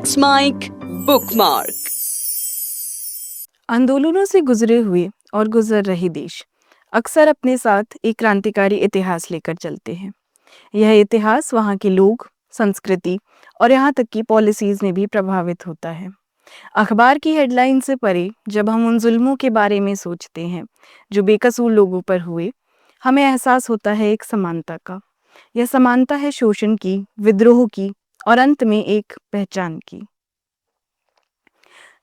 Let's make bookmark. आंदोलनों से गुजरे हुए और गुजर रहे देश अक्सर अपने साथ एक क्रांतिकारी इतिहास लेकर चलते हैं। यह इतिहास वहाँ के लोग, संस्कृति और यहाँ तक कि पॉलिसीज में भी प्रभावित होता है। अखबार की हेडलाइन से परे जब हम उन जुल्मों के बारे में सोचते हैं जो बेकसूर लोगों पर हुए, हमें एहसास होता है एक समानता का। यह समानता है शोषण की, विद्रोह की और अंत में एक पहचान की।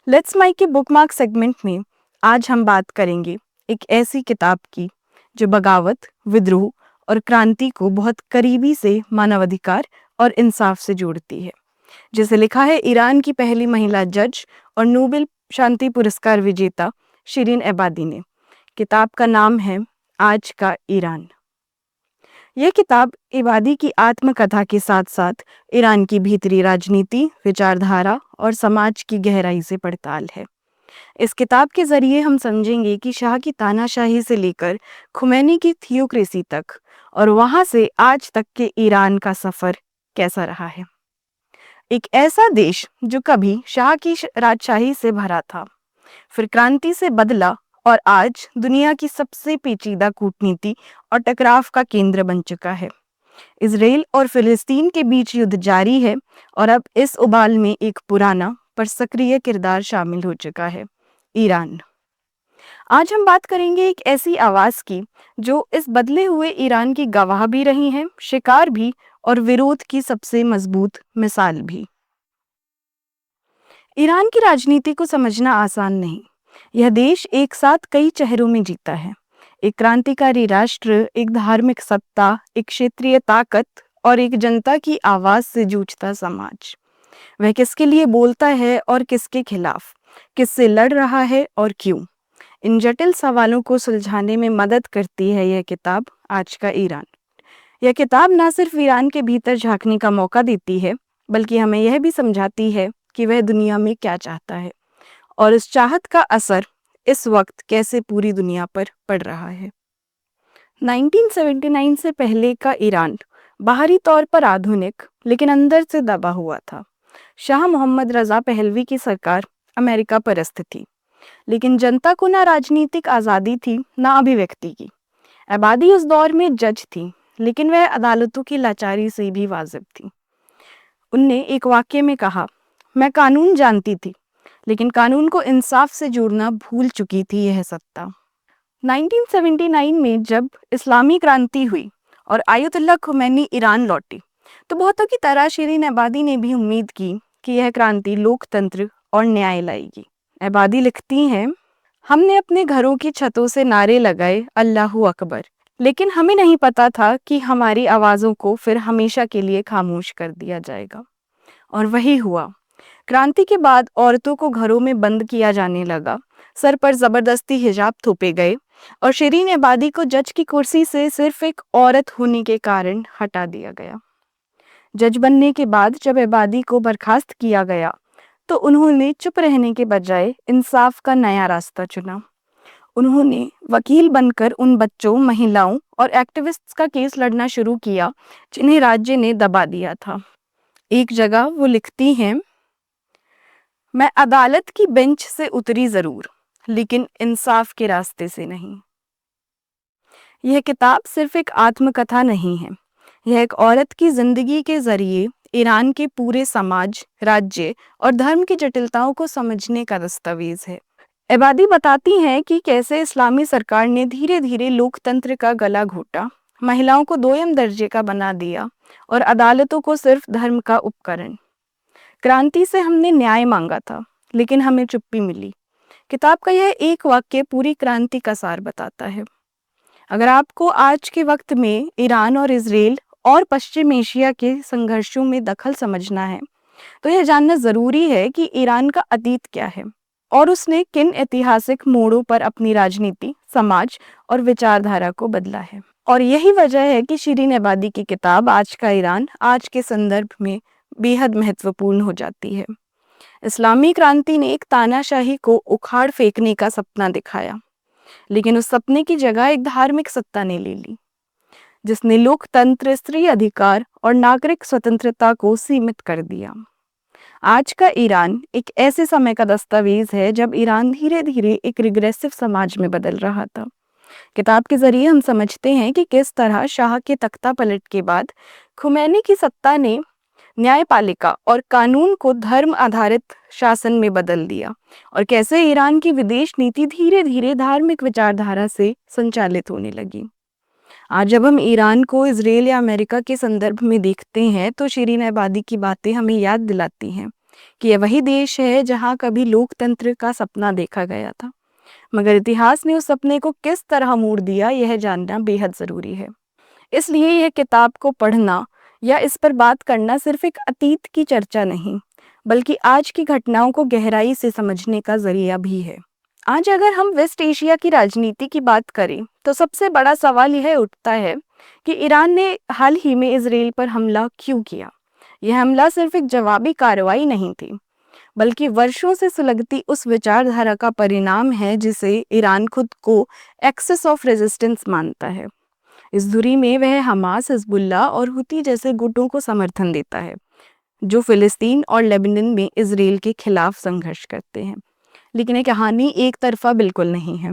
लेट्स माई के बुकमार्क सेगमेंट में आज हम बात करेंगे एक ऐसी किताब की जो बगावत, विद्रोह और क्रांति को बहुत करीबी से मानवाधिकार और इंसाफ से जोड़ती है, जिसे लिखा है ईरान की पहली महिला जज और नोबेल शांति पुरस्कार विजेता शिरीन एबादी ने। किताब का नाम है आज का ईरान। यह किताब इबादी की आत्मकथा के साथ साथ ईरान की भीतरी राजनीति, विचारधारा और समाज की गहराई से पड़ताल है। इस किताब के जरिए हम समझेंगे कि शाह की तानाशाही से लेकर खुमैनी की थियोक्रेसी तक और वहां से आज तक के ईरान का सफर कैसा रहा है। एक ऐसा देश जो कभी शाह की राजशाही से भरा था, फिर क्रांति से बदला और आज दुनिया की सबसे पेचीदा कूटनीति और टकराव का केंद्र बन चुका है। इजराइल और फिलिस्तीन के बीच युद्ध जारी है और अब इस उबाल में एक पुराना पर सक्रिय किरदार शामिल हो चुका है, ईरान। आज हम बात करेंगे एक ऐसी आवाज की जो इस बदले हुए ईरान की गवाह भी रही है, शिकार भी और विरोध की सबसे मजबूत मिसाल भी। ईरान की राजनीति को समझना आसान नहीं। यह देश एक साथ कई चेहरों में जीता है। एक क्रांतिकारी राष्ट्र, एक धार्मिक सत्ता, एक क्षेत्रीय ताकत और एक जनता की आवाज से जूझता समाज। वह किसके लिए बोलता है और किसके खिलाफ, किससे लड़ रहा है और क्यों, इन जटिल सवालों को सुलझाने में मदद करती है यह किताब आज का ईरान। यह किताब न सिर्फ ईरान के भीतर झांकने का मौका देती है, बल्कि हमें यह भी समझाती है कि वह दुनिया में क्या चाहता है और इस चाहत का असर इस वक्त कैसे पूरी दुनिया पर पड़ रहा है। 1979 से पहले का ईरान बाहरी तौर पर आधुनिक लेकिन अंदर से दबा हुआ था। शाह मोहम्मद रजा पहलवी की सरकार अमेरिका परस्त थी, लेकिन जनता को ना राजनीतिक आज़ादी थी ना अभिव्यक्ति की। आबादी उस दौर में जज थी, लेकिन वह अदालतों की लाचारी से भी वाजिब थी। उनने एक वाक्य में कहा, मैं कानून जानती थी, लेकिन कानून को इंसाफ से जोड़ना भूल चुकी थी यह सत्ता। 1979 में जब इस्लामी क्रांति हुई और आयतुल्लाह खुमैनी ईरान लौटी, तो बहुतों की तरह शिरीन एबादी ने भी उम्मीद की कि यह क्रांति लोकतंत्र और न्याय लाएगी। एबादी लिखती हैं, हमने अपने घरों की छतों से नारे लगाए अल्लाहू अकबर, लेकिन हमें नहीं पता था कि हमारी आवाज़ों को फिर हमेशा के लिए खामोश कर दिया जाएगा। और वही हुआ। क्रांति के बाद औरतों को घरों में बंद किया जाने लगा, सर पर जबरदस्ती हिजाब थोपे गए और शिरीन एबादी को जज की कुर्सी से सिर्फ एक औरत होने के कारण हटा दिया गया। जज बनने के बाद जब एबादी को बर्खास्त किया गया, तो उन्होंने चुप रहने के बजाय इंसाफ का नया रास्ता चुना। उन्होंने वकील बनकर उन बच्चों, महिलाओं और एक्टिविस्ट्स का केस लड़ना शुरू किया जिन्हें राज्य ने दबा दिया था। एक जगह वो लिखती हैं, मैं अदालत की बेंच से उतरी जरूर, लेकिन इंसाफ के रास्ते से नहीं। यह किताब सिर्फ एक आत्मकथा नहीं है, यह एक औरत की जिंदगी के जरिए ईरान के पूरे समाज, राज्य और धर्म की जटिलताओं को समझने का दस्तावेज है। एबादी बताती हैं कि कैसे इस्लामी सरकार ने धीरे धीरे लोकतंत्र का गला घोटा, महिलाओं को दोयम दर्जे का बना दिया और अदालतों को सिर्फ धर्म का उपकरण। क्रांति से हमने न्याय मांगा था, लेकिन हमें चुप्पी मिली। किताब का यह एक वाक्य पूरी क्रांति का सार बताता है। अगर आपको आज के वक्त में ईरान और इजराइल और पश्चिम एशिया के संघर्षों में दखल समझना है, तो यह जानना जरूरी है कि ईरान का अतीत क्या है और उसने किन ऐतिहासिक मोड़ों पर अपनी राजनीति, समाज और विचारधारा को बदला है। और यही वजह है कि शिरीन एबादी की किताब आज का ईरान आज के संदर्भ में बेहद महत्वपूर्ण हो जाती है। इस्लामी क्रांति ने एक तानाशाही को उखाड़ फेंकने का सपना दिखाया, लेकिन उस सपने की जगह एक धार्मिक सत्ता ने ले ली, जिसने लोकतंत्र, स्त्री अधिकार और नागरिक स्वतंत्रता को सीमित कर दिया। आज का ईरान एक ऐसे समय का दस्तावेज है जब ईरान धीरे धीरे एक रिग्रेसिव समाज में बदल रहा था। किताब के जरिए हम समझते हैं कि किस तरह शाह के तख्ता पलट के बाद खुमैनी की सत्ता ने न्यायपालिका और कानून को धर्म आधारित शासन में बदल दिया और कैसे ईरान की विदेश नीति धीरे धीरे धार्मिक विचारधारा से संचालित होने लगी। आज जब हम ईरान को इजराइल या अमेरिका के संदर्भ में देखते हैं तो शिरीन एबादी की बातें हमें याद दिलाती हैं कि यह वही देश है जहां कभी लोकतंत्र का सपना देखा गया था, मगर इतिहास ने उस सपने को किस तरह मोड़ दिया यह जानना बेहद ज़रूरी है। इसलिए यह किताब को पढ़ना या इस पर बात करना सिर्फ एक अतीत की चर्चा नहीं, बल्कि आज की घटनाओं को गहराई से समझने का जरिया भी है। आज अगर हम वेस्ट एशिया की राजनीति की बात करें तो सबसे बड़ा सवाल यह उठता है कि ईरान ने हाल ही में इजराइल पर हमला क्यों किया। यह हमला सिर्फ एक जवाबी कार्रवाई नहीं थी, बल्कि वर्षों से सुलगती उस विचारधारा का परिणाम है जिसे ईरान खुद को एक्सेस ऑफ रेजिस्टेंस मानता है। इस धुरी में वह हमास, हिजबुल्लाह और हुती जैसे गुटों को समर्थन देता है जो फिलिस्तीन और लेबनान में इजराइल के खिलाफ संघर्ष करते हैं। लेकिन ये कहानी एक तरफा बिल्कुल नहीं है।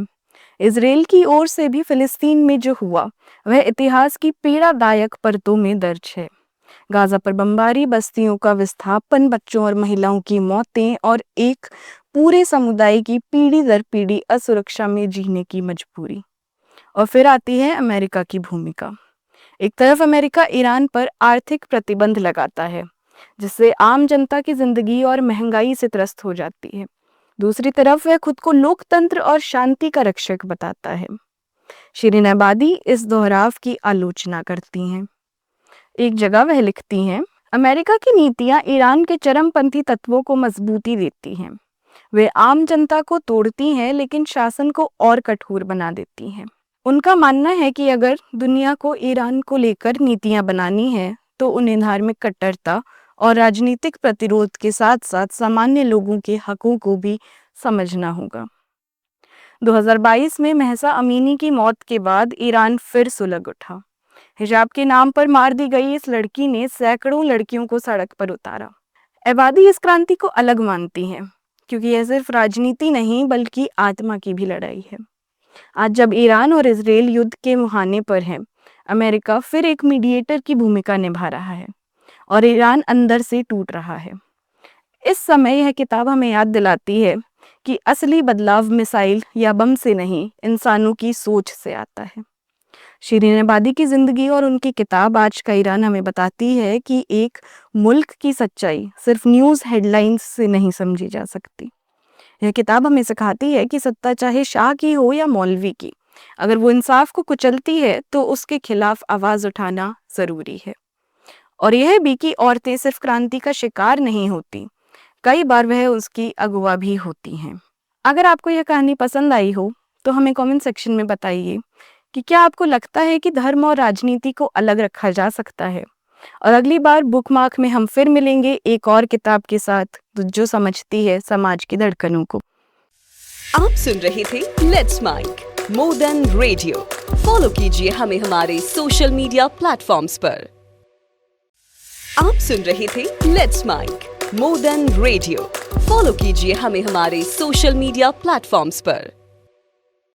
इजराइल की ओर से भी फिलिस्तीन में जो हुआ वह इतिहास की पीड़ादायक परतों में दर्ज है। गाजा पर बमबारी, बस्तियों का विस्थापन, बच्चों और महिलाओं की मौतें और एक पूरे समुदाय की पीढ़ी दर पीढ़ी असुरक्षा में जीने की मजबूरी। और फिर आती है अमेरिका की भूमिका। एक तरफ अमेरिका ईरान पर आर्थिक प्रतिबंध लगाता है जिससे आम जनता की जिंदगी और महंगाई से त्रस्त हो जाती है। दूसरी तरफ वह खुद को लोकतंत्र और शांति का रक्षक बताता है। शिरीन एबादी इस दोहराव की आलोचना करती हैं। एक जगह वह लिखती हैं, अमेरिका की नीतियां ईरान के चरमपंथी तत्वों को मजबूती देती हैं। वे आम जनता को तोड़ती हैं लेकिन शासन को और कठोर बना देती हैं। उनका मानना है कि अगर दुनिया को ईरान को लेकर नीतियां बनानी है तो उन्हें धार्मिक कट्टरता और राजनीतिक प्रतिरोध के साथ साथ सामान्य लोगों के हकों को भी समझना होगा। 2022 में महसा अमीनी की मौत के बाद ईरान फिर सुलग उठा। हिजाब के नाम पर मार दी गई इस लड़की ने सैकड़ों लड़कियों को सड़क पर उतारा। एबादी इस क्रांति को अलग मानती हैं क्योंकि यह सिर्फ राजनीति नहीं बल्कि आत्मा की भी लड़ाई है। आज जब ईरान और इजराइल युद्ध के मुहाने पर है, अमेरिका फिर एक मीडिएटर की भूमिका निभा रहा है और ईरान अंदर से टूट रहा है। इस समय यह किताब हमें याद दिलाती है कि असली बदलाव मिसाइल या बम से नहीं, इंसानों की सोच से आता है। शिरीन एबादी की जिंदगी और उनकी किताब आज का ईरान हमें बताती है कि एक मुल्क की सच्चाई सिर्फ न्यूज़ हेडलाइंस से नहीं समझी जा सकती। यह किताब हमें सिखाती है कि सत्ता चाहे शाह की हो या मौलवी की, अगर वो इंसाफ को कुचलती है तो उसके खिलाफ आवाज़ उठाना ज़रूरी है। और यह भी कि औरतें सिर्फ क्रांति का शिकार नहीं होती, कई बार वह उसकी अगुवा भी होती हैं। अगर आपको यह कहानी पसंद आई हो तो हमें कमेंट सेक्शन में बताइए कि क्या आपको लगता है कि धर्म और राजनीति को अलग रखा जा सकता है। और अगली बार बुकमार्क में हम फिर मिलेंगे एक और किताब के साथ जो समझती है समाज की धड़कनों को। आप सुन रहे थे let's mic more than radio. Follow कीजिए हमें हमारे सोशल मीडिया प्लेटफॉर्म्स पर। आप सुन रहे थे let's mic more than radio. Follow कीजिए हमें हमारे सोशल मीडिया प्लेटफॉर्म्स पर।